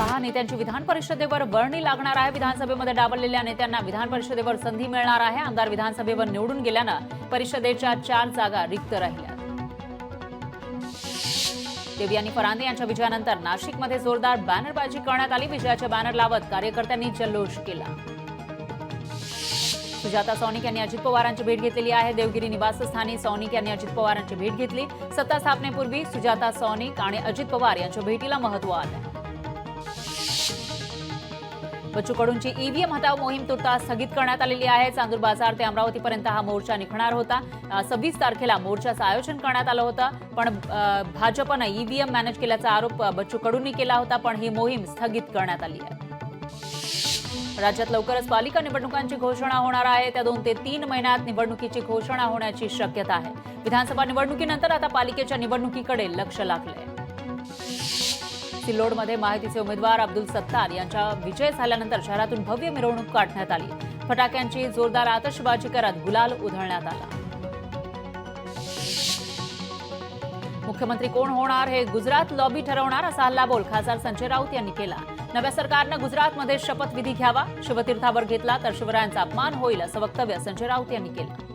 6 नेत्यांची विधान परिषदेवर वर्णी लागणार आहे। विधानसभेमध्ये डावललेल्या नेत्यांना विधान परिषदेवर संधी मिळणार आहे। आमदार विधानसभेवर निवडून गेल्यानं परिषदेच्या 4 जागा रिक्त राहिल्या। देवी आणि फरांदे यांच्या विजयानंतर नाशिकमध्ये जोरदार बॅनरबाजी करण्यात आली। विजयाचे बॅनर लावत कार्यकर्त्यांनी जल्लोष केला। सुजाता सौनिक यांनी अजित पवारांची भेट घेतलेली आहे। देवगिरी निवासस्थानी सौनिक यांनी अजित पवारांची भेट घेतली। सत्ता स्थापनेपूर्वी सुजाता सौनिक आणि अजित पवार यांच्या भेटीला महत्त्व आलं। बच्चू कडूंची ईव्हीएम हटाव मोहीम तुर्तास स्थगित करण्यात आलेली आहे। चांदूर बाजार ते अमरावतीपर्यंत हा मोर्चा निघणार होता। 26 तारखेला मोर्चाचं आयोजन करण्यात आलं होतं, पण भाजपनं ईव्हीएम मॅनेज केल्याचा आरोप बच्चू कडूंनी केला होता, पण ही मोहीम स्थगित करण्यात आली आहे। राज्यात लवकरच पालिका निवडणुकांची घोषणा होणार आहे। त्या 2 ते 3 महिन्यात निवडणुकीची घोषणा होण्याची शक्यता आहे। विधानसभा निवडणुकीनंतर आता पालिकेच्या निवडणुकीकडे लक्ष लागलंय। सिल्लोडमध्ये महायुतीचे उमेदवार अब्दुल सत्तार यांचा विजय झाल्यानंतर शहरातून भव्य मिरवणूक काढण्यात आली। फटाक्यांची जोरदार आतषबाजी करत गुलाल उधळण्यात आला। मुख्यमंत्री कोण होणार हे गुजरात लॉबी ठरवणार असा हल्लाबोल खासदार संजय राऊत यांनी केला। नव्या सरकारनं गुजरातमध्ये शपथविधी घ्यावा, शिवतीर्थावर घेतला तर शिवरायांचा अपमान होईल असं वक्तव्य संजय राऊत यांनी केलं।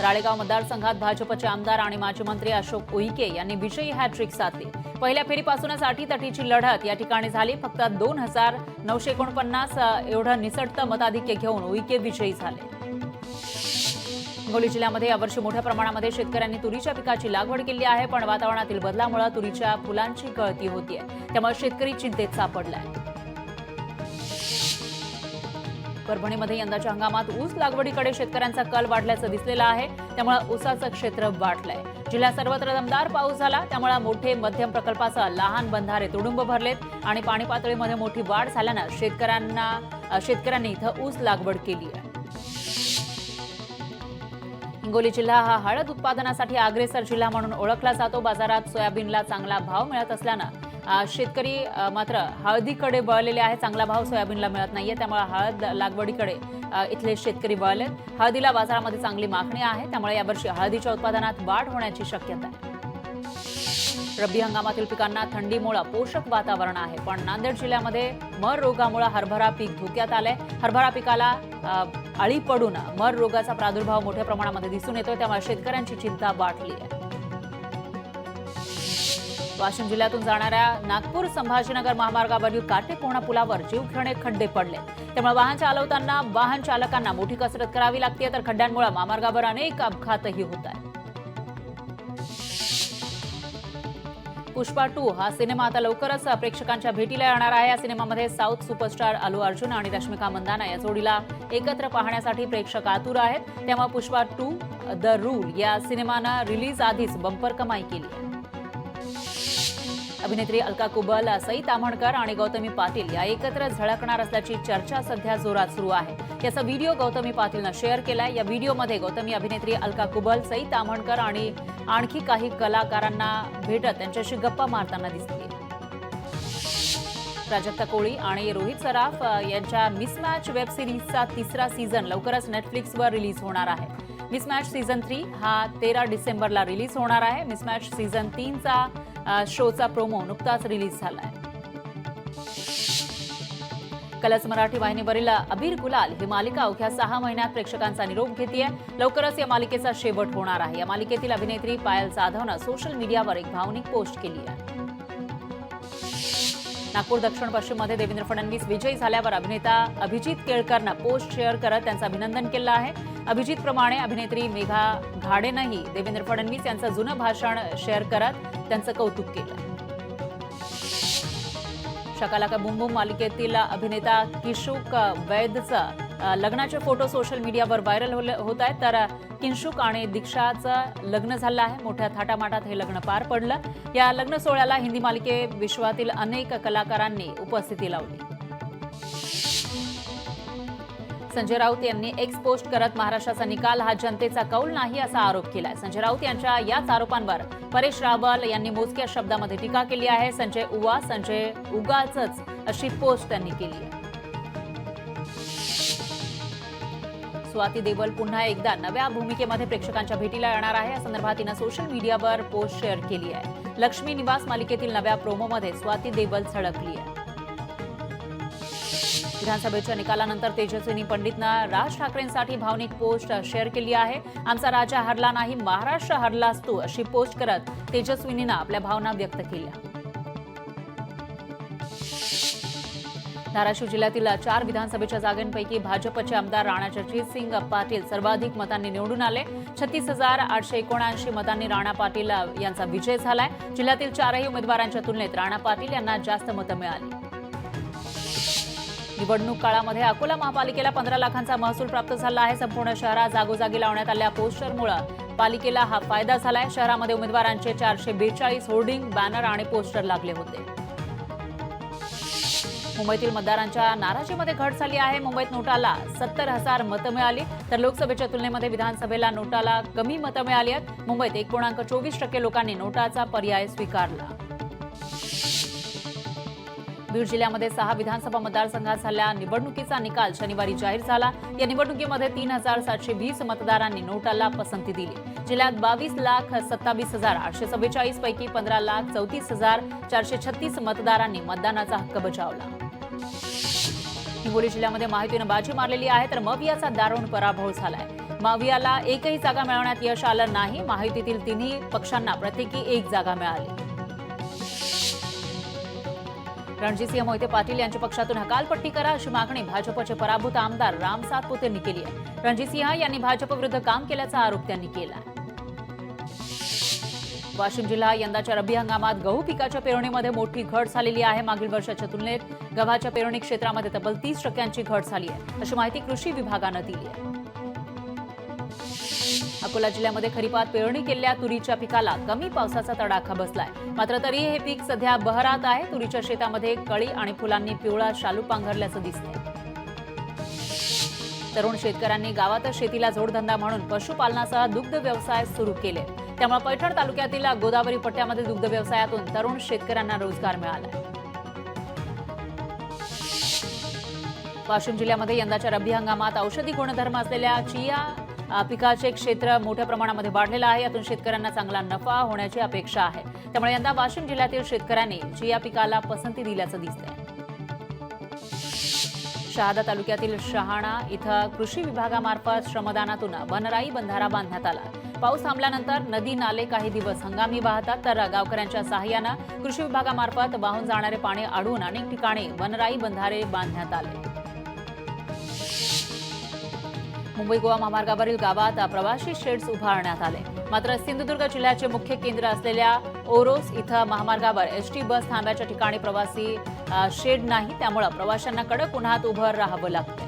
राळेगाव मतदारसंघात भाजपचे आमदार आणि माजी मंत्री अशोक उईके यांनी विजयी हॅट्रिक साधली। पहिल्या फेरीपासूनच अटीतटीची लढत या ठिकाणी झाली। फक्त 2949 एवढं निसटतं मताधिक्य घेऊन उईके विजयी झाले। हिंगोली जिल्ह्यामध्ये यावर्षी मोठ्या प्रमाणामध्ये शेतकऱ्यांनी तुरीच्या पिकाची लागवड केली आहे, पण वातावरणातील बदलामुळे तुरीच्या फुलांची गळती होतीये, त्यामुळे शेतकरी चिंतेत सापडलाय। परभणीमध्ये यंदाच्या हंगामात ऊस लागवडीकडे शेतकऱ्यांचा कल वाढल्याचं दिसलेलं आहे, त्यामुळे ऊसाचं क्षेत्र वाढलंय। जिल्ह्यात सर्वत्र दमदार पाऊस झाला, त्यामुळे मोठे मध्यम प्रकल्पासह लहान बंधारे तुडुंब भरलेत आणि पाणी पातळीमध्ये मोठी वाढ झाल्यानं शेतकऱ्यांनी इथं ऊस लागवड केली आहे। हिंगोली जिल्हा हा हळद उत्पादनासाठी अग्रेसर जिल्हा म्हणून ओळखला जातो। बाजारात सोयाबीनला चांगला भाव मिळत असल्यानं शेतकरी मात्र हळदीकडे वळलेले आहे। चांगला भाव सोयाबीनला मिळत नाहीये, त्यामुळे हळद लागवडीकडे इथले शेतकरी वळलेत। हळदीला बाजारामध्ये चांगली मागणी आहे, त्यामुळे यावर्षी हळदीच्या उत्पादनात वाढ होण्याची शक्यता आहे। रब्बी हंगामातील पिकांना थंडीमुळे पोषक वातावरण आहे, पण नांदेड जिल्ह्यामध्ये मर रोगामुळे हरभरा पीक धोक्यात आलंय। हरभरा पिकाला अळी पडून मर रोगाचा प्रादुर्भाव मोठ्या प्रमाणामध्ये दिसून येतोय, त्यामुळे शेतकऱ्यांची चिंता वाढली आहे। वाशिम जिल्ह्यातून जाणाऱ्या नागपूर संभाजीनगर महामार्गावरील काटेपूर्णा पुलावर जीवघेणे खड्डे पडले, त्यामुळे वाहन चालवताना वाहन चालकांना मोठी कसरत करावी लागते, तर खड्ड्यांमुळे महामार्गावर अनेक अपघातही होत आहेत। पुष्पा 2 हा सिनेमा आता लवकरच प्रेक्षकांच्या भेटीला येणार आहे। या सिनेमामध्ये साऊथ सुपरस्टार अल्लू अर्जुन आणि रश्मिका मंदाना या जोडीला एकत्र पाहण्यासाठी प्रेक्षक आतुर आहेत, त्यामुळे पुष्पा 2 द रूल या सिनेमानं रिलीज आधीच बंपर कमाई केली आहे। अभिनेत्री अलका कुबल, सई ताम्हणकर आणि गौतमी पाटील या एकत्र झळकणार असल्याची चर्चा सध्या जोरात सुरू आहे। याचा व्हिडिओ गौतमी पाटीलनं शेअर केलाय। या व्हिडिओमध्ये गौतमी अभिनेत्री अलका कुबल, सई ताम्हणकर आणि आणखी काही कलाकारांना भेटत त्यांच्याशी गप्पा मारताना दिसते। प्राजक्ता कोळी आणि रोहित सराफ यांच्या मिसमॅच वेब सिरीजचा 3रा सीझन लवकरच नेटफ्लिक्सवर रिलीज होणार आहे। मिसमॅच सीझन 3 हा 13 डिसेंबरला रिलीज होणार आहे। मिसमॅच सीझन 3चा शोचा प्रोमो नुकताच रिलीज झालाय। कलर्स मराठी वाहिनीवरील अबीर गुलाल ही मालिका अवघ्या 6 महिन्यात प्रेक्षकांचा निरोप घेतेय। लवकरच या मालिकेचा शेवट होणार आहे। या मालिकेतील अभिनेत्री पायल जाधवनं सोशल मीडियावर एक भावनिक पोस्ट केली आहे। नागपूर दक्षिण पश्चिममध्ये देवेंद्र फडणवीस विजयी झाल्यावर अभिनेता अभिजित केळकरनं पोस्ट शेअर करत त्यांचं अभिनंदन केलं आहे। अभिजित प्रमाणे अभिनेत्री मेघा घाडेनंही देवेंद्र फडणवीस यांचं जुनं भाषण शेअर करत त्यांचं कौतुक केलं। शकालाका बूम बूम मालिकेतील अभिनेता किशुक वैदचं लग्नाचे फोटो सोशल मीडियावर व्हायरल होत आहेत, तर किंशुक आणि दीक्षाचं लग्न झालं आहे। मोठ्या थाटामाटात हे लग्न पार पडलं। या लग्न सोहळ्याला हिंदी मालिके विश्वातील अनेक कलाकारांनी उपस्थिती लावली। संजय राऊत यांनी एक्स पोस्ट करत महाराष्ट्राचा निकाल हा जनतेचा कौल नाही असा आरोप केलाय। संजय राऊत यांच्या याच आरोपांवर परेश रावल यांनी मोजक्या शब्दामध्ये टीका केली आहे। संजय उगाचच अशी पोस्ट त्यांनी केली आहे। स्वाती देवल पुन्हा एकदा नव्या भूमिकेमध्ये प्रेक्षकांच्या भेटीला येणार आहे. या संदर्भात तिनं सोशल मीडियावर पोस्ट शेअर केली आहे. लक्ष्मी निवास मालिकेतील नव्या प्रोमोमध्ये स्वाती देवल झळकली आहे. विधानसभेच्या निकालानंतर तेजस्विनी पंडितनं राज ठाकरेंसाठी भावनिक पोस्ट शेअर केली आहे. आमचा राजा हरला नाही, महाराष्ट्र हरलास तू, अशी पोस्ट करत तेजस्विनीनं आपल्या भावना व्यक्त केल्या. धाराशिव जिल्ह्यातील 4 विधानसभेच्या जागांपैकी भाजपचे आमदार राणा जगजितसिंग पाटील सर्वाधिक मतांनी निवडून आले. 36,879 मतांनी राणा पाटील यांचा विजय झालाय. जिल्ह्यातील 4ही उमेदवारांच्या तुलनेत राणा पाटील यांना जास्त मतं मिळाली. निवडणूक काळामध्ये अकोला महापालिकेला 15 लाखांचा महसूल प्राप्त झाला आहे. संपूर्ण शहरात जागोजागी लावण्यात आलेल्या पोस्टरमुळे पालिकेला हा फायदा झालाय. शहरामध्ये उमेदवारांचे 442 होर्डिंग, बॅनर आणि पोस्टर लागले होते. मुंबईतील मतदारांच्या नाराजीमध्ये घट झाली आहे. मुंबईत नोटाला 70,000 मतं मिळाली, तर लोकसभेच्या तुलनेमध्ये विधानसभेला नोटाला कमी मतं मिळाली आहेत. मुंबईत 1.24% लोकांनी नोटाचा पर्याय स्वीकारला. बीड जिल्ह्यामध्ये 6 विधानसभा मतदारसंघात झालेल्या निवडणुकीचा निकाल शनिवारी जाहीर झाला. या निवडणुकीमध्ये 3,720 मतदारांनी नोटाला पसंती दिली. जिल्ह्यात 22,27,844 पैकी 15,34,436 मतदारांनी मतदानाचा हक्क बजावला. हिंगोली जिल्ह्यामध्ये महायुतीनं बाजी मारलेली आहे, तर मवियाचा दारुण पराभव झालाय. मवियाला एकही जागा मिळवण्यात यश आलं नाही. महायुतीतील तिन्ही पक्षांना प्रत्येकी 1 जागा मिळाली. रणजितसिंह मोहिते पाटील यांच्या पक्षातून हकालपट्टी करा, अशी मागणी भाजपचे पराभूत आमदार राम सातपुते यांनी केली आहे. रणजितसिंह यांनी भाजप विरुद्ध काम केल्याचा आरोप त्यांनी केला. वाशिम जिल्हा यंदाच्या रब्बी हंगामात गहू पिकाच्या पेरणीमध्ये मोठी घट झालेली आहे. मागील वर्षाच्या तुलनेत गव्हाच्या पेरणी क्षेत्रामध्ये तब्बल 30% घट झाली आहे, अशी माहिती कृषी विभागानं दिली आहे. अकोला जिल्ह्यामध्ये खरीपात पेरणी केलेल्या तुरीच्या पिकाला कमी पावसाचा तडाखा बसलाय. मात्र तरी हे पीक सध्या बहरात आहे. तुरीच्या शेतामध्ये कळी आणि फुलांनी पिवळा शालू पांघरल्याचं दिसतंय. तरुण शेतकऱ्यांनी गावातच शेतीला जोडधंदा म्हणून पशुपालनासह दुग्ध व्यवसाय सुरू केले. त्यामुळे पैठण तालुक्यातील गोदावरी पट्ट्यामध्ये दुग्ध व्यवसायातून तरुण शेतकऱ्यांना रोजगार मिळाला. वाशिम जिल्ह्यामध्ये यंदाच्या रब्बी हंगामात औषधी गुणधर्म असलेल्या चिया पिकाचे क्षेत्र मोठ्या प्रमाणामध्ये वाढलेलं आहे. यातून शेतकऱ्यांना चांगला नफा होण्याची अपेक्षा आहे. त्यामुळे यंदा वाशिम जिल्ह्यातील शेतकऱ्यांनी चिया पिकाला पसंती दिल्याचं दिसतंय. शहादा तालुक्यातील शहाणा इथं कृषी विभागामार्फत श्रमदानातून वनराई बंधारा बांधण्यात आला. पाऊस थांबल्यानंतर नदी नाले काही दिवस हंगामी वाहतात, तर गावकऱ्यांच्या सहाय्यानं कृषी विभागामार्फत वाहून जाणारे पाणी अडवून अनेक ठिकाणी वनराई बंधारे बांधण्यात आले. मुंबई गोवा महामार्गावरील गावात प्रवासी शेड्स उभारण्यात आले. मात्र सिंधुदुर्ग जिल्ह्याचे मुख्य केंद्र असलेल्या ओरोस इथं महामार्गावर एसटी बस थांब्याच्या ठिकाणी प्रवासी शेड नाही. त्यामुळे प्रवाशांना कडक उन्हात उभं राहावं लागतंय.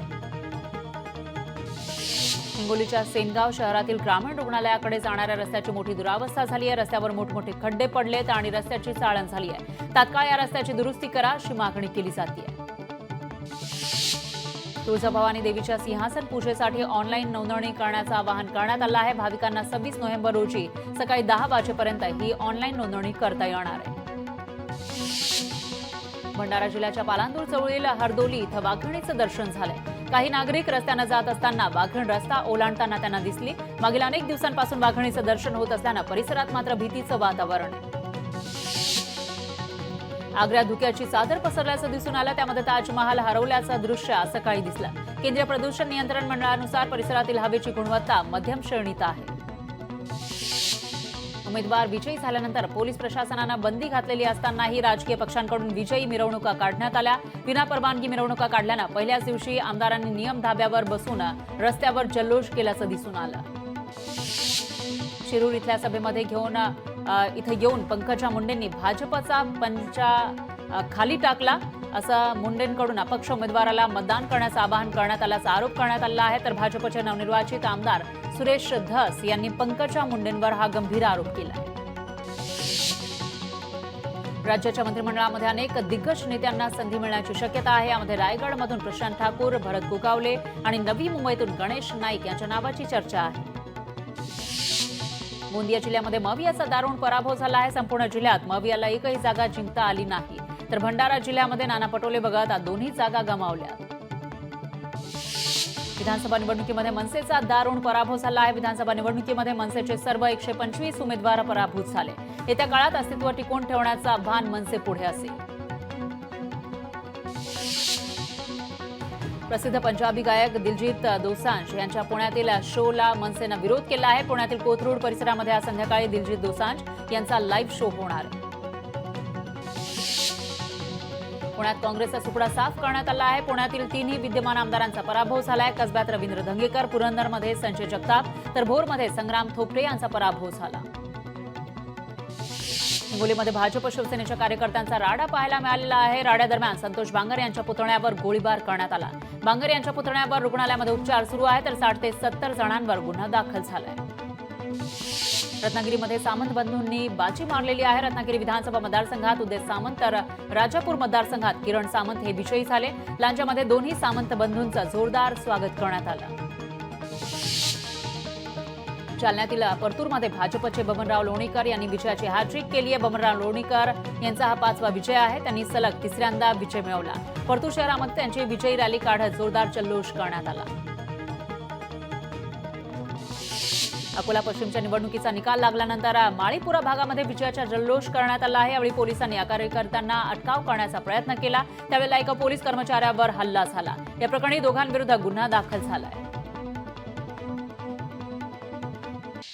हिंगोलीच्या सेनगाव शहरातील ग्रामीण रुग्णालयाकडे जाणाऱ्या रस्त्याची मोठी दुरावस्था झाली आहे. रस्त्यावर मोठमोठे खड्डे पडलेत आणि रस्त्याची चाळण झाली आहे. तात्काळ या रस्त्याची दुरुस्ती करा, अशी मागणी केली जाते. तुळजाभवानी देवीच्या सिंहासन पूजेसाठी ऑनलाईन नोंदणी करण्याचं आवाहन करण्यात आलं आहे. भाविकांना 26 नोव्हेंबर रोजी सकाळी 10 वाजेपर्यंत ही ऑनलाईन नोंदणी करता येणार आहे. भंडारा जिल्ह्याच्या पालांदूर जवळील हरदोली इथं वाघिणीचं दर्शन झालंय. काही नागरिक रस्त्यानं जात असताना वाघीण रस्ता ओलांडताना त्यांना दिसली. मागील अनेक दिवसांपासून वाघिणीचं दर्शन होत असल्यानं परिसरात मात्र भीतीचं वातावरण आहे. आग्र्यात धुक्याची चादर पसरल्याचं दिसून आलं. त्यामध्ये ताजमहाल हरवल्याचं दृश्य आज सकाळी दिसलं. केंद्रीय प्रदूषण नियंत्रण मंडळानुसार परिसरातील हवेची गुणवत्ता मध्यम श्रेणीत आहे. उमेदवार विजयी झाल्यानंतर पोलीस प्रशासनानं बंदी घातलेली असतानाही राजकीय पक्षांकडून विजयी मिरवणुका काढण्यात आल्या. विनापरवानगी मिरवणुका काढल्यानं पहिल्याच दिवशी आमदारांनी नियम धाब्यावर बसून रस्त्यावर जल्लोष केल्याचं दिसून आलं. शिरूर इथल्या सभेमध्ये इथं येऊन पंकजा मुंडेंनी भाजपचा पंचा खाली टाकला, असं मुंडेंकडून अपक्ष उमेदवाराला मतदान करण्याचं आवाहन करण्यात आल्याचा आरोप करण्यात आला आहे. तर भाजपचे नवनिर्वाचित आमदार सुरेश धस यांनी पंकजा मुंडेंवर हा गंभीर आरोप केला. राज्याच्या मंत्रिमंडळामध्ये अनेक दिग्गज नेत्यांना संधी मिळण्याची शक्यता आहे. यामध्ये रायगडमधून प्रशांत ठाकूर, भरत गोगावले आणि नवी मुंबईतून गणेश नाईक यांच्या नावाची चर्चा आहे. गोंदिया जिल्ह्यामध्ये मवियाचा दारुण पराभव झाला आहे. संपूर्ण जिल्ह्यात मवियाला एकही जागा जिंकता आली नाही. तर भंडारा जिल्ह्यामध्ये नाना पटोले वगळता दोन्ही जागा गमावल्या. विधानसभा निवडणुकीमध्ये मनसेचा दारुण पराभव झाला आहे. विधानसभा निवडणुकीमध्ये मनसेचे सर्व 125 उमेदवार पराभूत झाले. येत्या काळात अस्तित्व टिकवून ठेवण्याचं आव्हान मनसे पुढे असेल. प्रसिद्ध पंजाबी गायक दिलजीत दोसांझ यांच्या पुण्यातील शोला मनसेनं विरोध केला आहे. पुण्यातील कोथरूड परिसरामध्ये आज संध्याकाळी दिलजीत दोसांझ यांचा लाईव्ह शो होणार. पुण्यात काँग्रेसचा सुपडा साफ करण्यात आला आहे. पुण्यातील तिन्ही विद्यमान आमदारांचा पराभव झाला आहे. कसब्यात रवींद्र धंगेकर, पुरंदरमध्ये संजय जगताप तर भोरमध्ये संग्राम थोपटे यांचा पराभव झाला. हिंगोलीमध्ये भाजप शिवसेनेच्या कार्यकर्त्यांचा राडा पाहायला मिळालेला आहे. राड्यादरम्यान संतोष बांगर यांच्या पुतण्यावर गोळीबार करण्यात आला. बांगर यांच्या पुतण्यावर रुग्णालयामध्ये उपचार सुरू आहे तर 60 ते 70 जणांवर गुन्हा दाखल झालाय. रत्नागिरीमध्ये सामंत बंधूंनी बाजी मारलेली आहे. रत्नागिरी विधानसभा मतदारसंघात उदय सामंत तर राजापूर मतदारसंघात किरण सामंत हे विजयी झाले. लांजामध्ये दोन्ही सामंत बंधूंचं जोरदार स्वागत करण्यात आलं. जालन्यातील परतूरमध्ये भाजपचे बबनराव लोणीकर यांनी विजयाची हॅट्रिक केली आहे. बबनराव लोणीकर यांचा हा 5वा विजय आहे. त्यांनी सलग 3ऱ्यांदा विजय मिळवला. परतूर शहरामध्ये त्यांची विजयी रॅली काढत जोरदार जल्लोष करण्यात आला. अकोला पश्चिमच्या निवडणुकीचा निकाल लागल्यानंतर माळीपुरा भागामध्ये विजयाचा जल्लोष करण्यात आला आहे. यावेळी पोलिसांनी या कार्यकर्त्यांना अटकाव करण्याचा प्रयत्न केला. त्यावेळेला एका पोलीस कर्मचाऱ्यावर हल्ला झाला. या प्रकरणी दोघांविरुद्ध गुन्हा दाखल झालाय.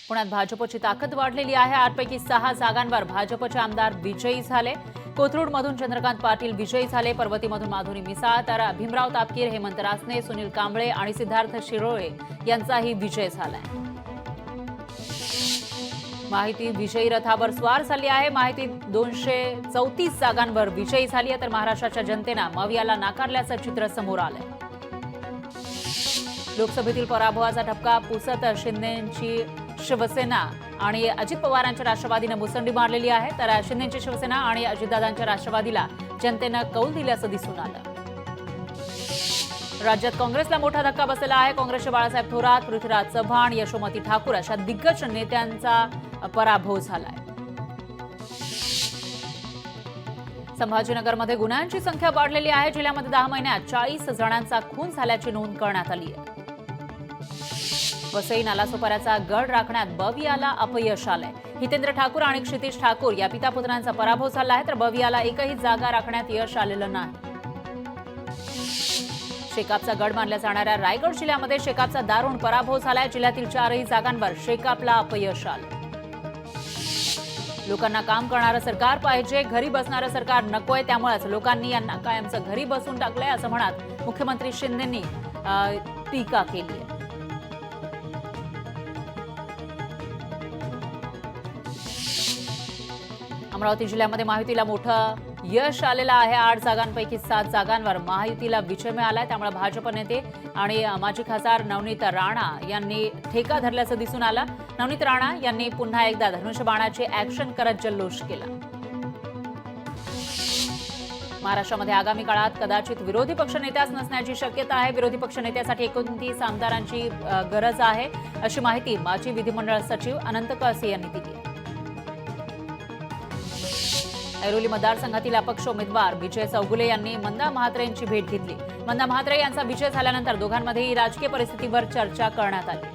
पुण्यात भाजपची ताकद वाढलेली आहे. 8पैकी 6 जागांवर भाजपचे आमदार विजयी झाले. कोथरूडमधून चंद्रकांत पाटील विजयी झाले. पर्वतीमधून माधुरी मिसाळ तर भीमराव तापकीर, हेमंत रासने, सुनील कांबळे आणि सिद्धार्थ शिरोळे यांचाही विजय झालाय. माहिती विजयी रथावर स्वार झाली आहे. माहिती 234 जागांवर विजयी झाली आहे तर महाराष्ट्राच्या जनतेनं मवियाला नाकारल्याचं चित्र समोर आलंय. लोकसभेतील पराभवाचा ठपका पुसत शिंदेची शिवसेना आणि अजित पवारांच्या राष्ट्रवादीनं मुसंडी मारलेली आहे तर शिंदेची शिवसेना आणि अजितदादांच्या राष्ट्रवादीला जनतेनं कौल दिल्याचं दिसून आलं. राज्यात काँग्रेसला मोठा धक्का बसलेला आहे. काँग्रेसचे बाळासाहेब थोरात, पृथ्वीराज चव्हाण, यशोमती ठाकूर अशा दिग्गज नेत्यांचा पराभव झालाय. संभाजीनगरमध्ये गुन्ह्यांची संख्या वाढलेली आहे. जिल्ह्यामध्ये 10 महिन्यात 40 जणांचा खून झाल्याची नोंद करण्यात आली आहे. वसई नालासोपाऱ्याचा गड राखण्यात बवियाला अपयश आलंय. हितेंद्र ठाकूर आणि क्षितिश ठाकूर या पितापुत्रांचा पराभव झाला आहे तर बवियाला एकही जागा राखण्यात यश आलेलं नाही. शेकापचा गड मानल्या जाणाऱ्या रायगड जिल्ह्यामध्ये शेकापचा दारुण पराभव झालाय. जिल्ह्यातील 4ही जागांवर शेकापला अपयश आलं. लोकांना काम करणारं सरकार पाहिजे, घरी बसणारं सरकार नकोय. त्यामुळेच लोकांनी यांना कायमचं घरी बसून टाकलंय असं म्हणत मुख्यमंत्री शिंदेंनी टीका केली आहे. अमरावती जिल्ह्यामध्ये महायुतीला मोठं यश आलेलं आहे. 8 जागांपैकी 7 जागांवर महायुतीला विजय मिळालाय. त्यामुळे भाजप नेते आणि माजी खासदार नवनीत राणा यांनी ठेका धरल्याचं दिसून आलं. नवनीत राणा यांनी पुन्हा एकदा धनुष्यबाणाची ॲक्शन करत जल्लोष केला. महाराष्ट्रामध्ये आगामी काळात कदाचित विरोधी पक्षनेत्याच नसण्याची शक्यता आहे. विरोधी पक्षनेत्यासाठी 29 आमदारांची गरज आहे अशी माहिती माजी विधिमंडळ सचिव अनंत कळसे यांनी दिली. ऐरोली मतदारसंघातील अपक्ष उमेदवार विजय चौगुले यांनी मंदा म्हात्रे यांची भेट घेतली. मंदा म्हात्रे यांचा विजय झाल्यानंतर दोघांमध्येही राजकीय परिस्थितीवर चर्चा करण्यात आली.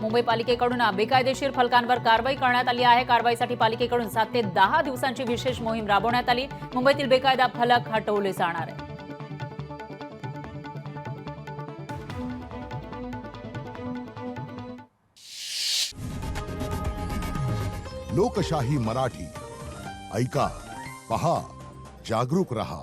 मुंबई पालिकेकडून बेकायदेशीर फलकांवर कारवाई करण्यात आली आहे. कारवाईसाठी पालिकेकडून 7 ते 10 दिवसांची विशेष मोहीम राबवण्यात आली. मुंबईतील बेकायदा फलक हटवले जाणार आहेत. लोकशाही मराठी ऐका, पहा, जागरूक रहा.